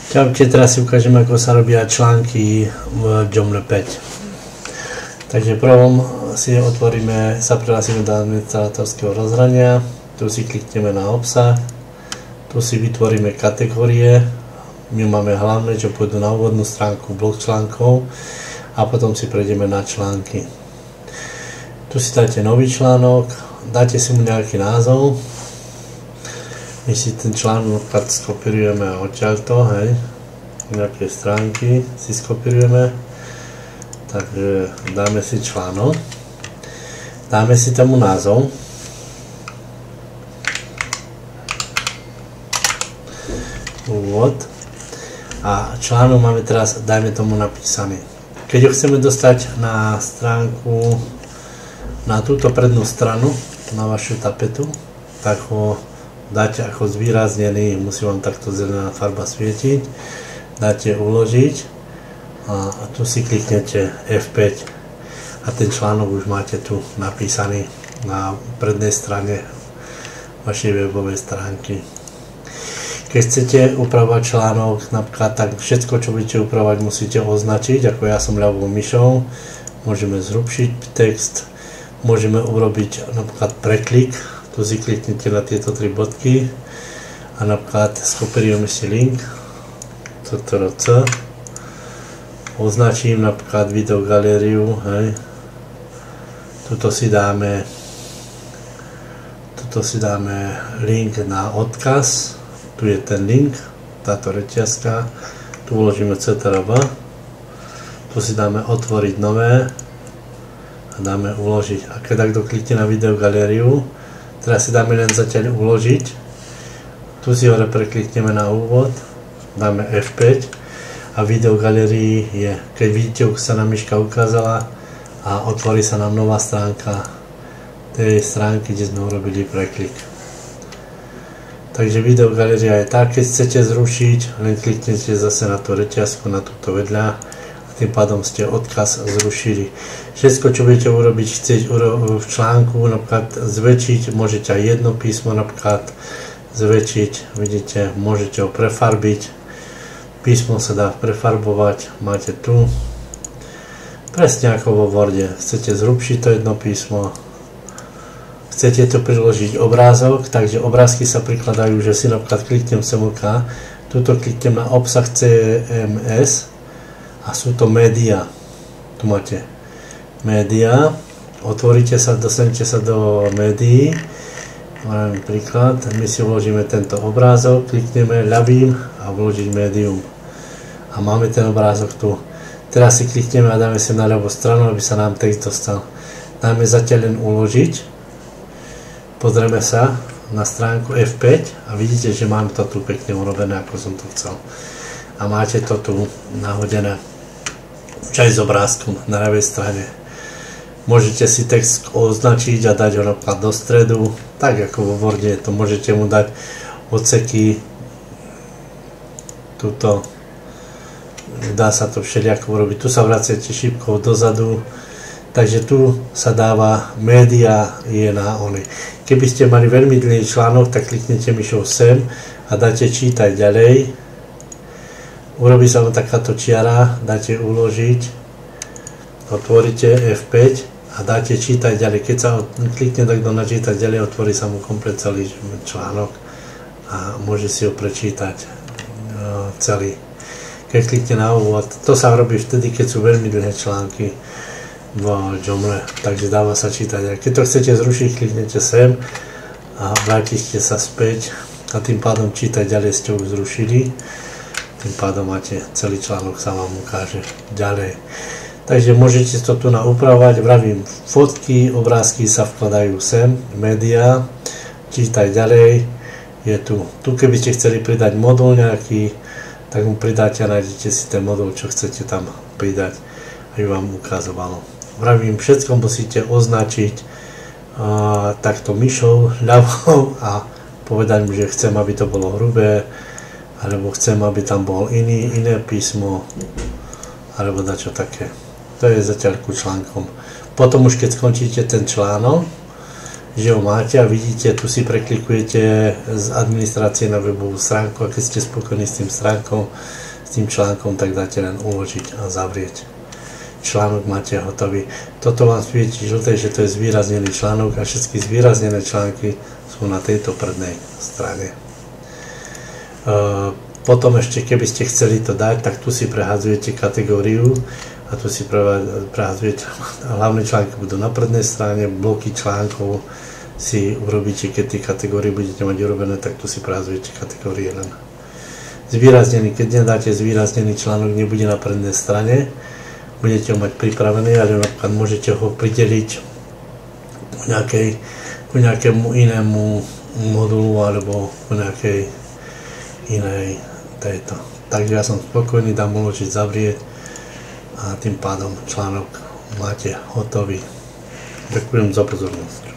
Čaute, teraz si ukážem, ako sa robia články v Joomla 5. Takže prvom si otvoríme, sa prihlásime do administrátorského rozhrania, tu si klikneme na obsah, tu si vytvoríme kategórie, my máme hlavné, čo pôjdu na úvodnú stránku, blok článkov a potom si prejdeme na články. Tu si dáte nový článok, dáte si mu nejaký názov. My si ten článok skopírujeme odtiaľto, hej, nejaké stránky si skopírujeme, takže dáme si článok, dáme si tomu názov, úvod a článok máme teraz, dajme tomu napísaný. Keď ho chceme dostať na stránku, na túto prednú stranu, na vašu tapetu, tak ho dáte ako zvýraznený, musí vám takto zelená farba svietiť, dáte uložiť a tu si kliknete F5 a ten článok už máte tu napísaný na prednej strane vašej webovej stránky. Keď chcete upravovať článok, napríklad tak všetko, čo budete upravovať, musíte označiť, ako ja som ľavou myšou, môžeme zrušiť text, môžeme urobiť napríklad preklik. Tu si kliknete na tieto tri bodky a napríklad skopírujeme si link CTRL-C, označím napríklad videogalériu, hej. Tuto si dáme link na odkaz, tu je ten link, táto reťazka, tu uložíme CTRL-V, tu si dáme otvoriť nové a dáme uložiť. A keď takto klikne na videogalériu, teraz si dáme len zatiaľ uložiť, tu si hore preklikneme na úvod, dáme F5 a v videogalerii je, keď vidíte, už sa nám myška ukázala a otvorí sa nám nová stránka tej stránky, kde sme urobili preklik. Takže videogaleria je tak, keď chcete zrušiť, len kliknete zase na tú reťazku, na túto vedľa a tým pádom ste odkaz zrušili. Všetko, čo budete urobiť, chcieť v článku, napríklad zväčšiť, môžete aj jedno písmo napríklad zväčšiť, vidíte, môžete ho prefarbiť, písmo sa dá prefarbovať, máte tu, presne ako vo Worde, chcete zrušiť to jedno písmo, chcete tu priložiť obrázok, takže obrázky sa prikladajú, že si napríklad kliknem semulka, tuto kliknem na obsah CMS a sú to média, tu máte média, otvoríte sa, dostanete sa do médií, máme príklad, my si vložíme tento obrázok, klikneme ľavým a vložiť médium a máme ten obrázok tu. Teraz si klikneme a dáme si na ľavú stranu, aby sa nám text dostal. Dáme zatiaľ len uložiť, pozrieme sa na stránku F5 a vidíte, že mám to tu pekne urobené, ako som to chcel. A máte to tu nahodené už aj s obrázkom na ľavej strane. Môžete si text označiť a dať ho napríklad do stredu, tak ako vo Worde, to môžete mu dať odseky, tuto, dá sa to všelijako urobiť, tu sa vraciate šípkou dozadu, takže tu sa dáva, média je na onej. Keby ste mali veľmi dlhý článok, tak kliknete myšou sem a dáte čítať ďalej, urobí sa vám takáto čiara, dáte uložiť, otvoríte F5 a dáte čítať ďalej. Keď sa klikne takto na čítať ďalej, otvorí sa mu komplet celý článok a môže si ho prečítať celý. Keď klikne na úvod, to sa robí vtedy, keď sú veľmi dlhé články v Joomle, takže dáva sa čítať. A keď to chcete zrušiť, kliknete sem a vrátite sa späť a tým pádom čítať ďalej ste už zrušili. Tým pádom máte celý článok, sa vám ukáže ďalej. Takže môžete to tu upravovať, vravím, fotky, obrázky sa vkladajú sem, média, čítaj ďalej, je tu. Tu keby ste chceli pridať modul nejaký, tak mu pridáte a nájdete si ten modul, čo chcete tam pridať, aby vám ukazovalo. Vravím, všetko musíte označiť takto myšou, ľavou a povedať mu, že chcem, aby to bolo hrubé, alebo chcem, aby tam bol iné písmo, alebo dačo také. To je zatiaľ ku článkom. Potom už keď skončíte ten článok, že ho máte a vidíte, tu si preklikujete z administrácie na webovú stránku a keď ste spokojní s tým stránkom, s tým článkom, tak dáte len uložiť a zavrieť. Článok máte hotový. Toto vám svieti žlté, že to je zvýraznený článok a všetky zvýraznené články sú na tejto prednej strane. Potom ešte, keby ste chceli to dať, tak tu si prehadzujete kategóriu a tu si prehadzujete, hlavné články budú na prednej strane, bloky článkov si urobíte, keď tie kategórie budete mať urobené, tak tu si prehadzujete kategórie len. Zvýraznený, keď nedáte zvýraznený článok, nebude na prednej strane, budete ho mať pripravený, ale napríklad môžete ho prideliť ku nejakému inému modulu alebo ku nejakej inej tejto. Takže ja som spokojný, dám uložiť, zavrieť a tým pádom článok máte hotový. Ďakujem za pozornosť.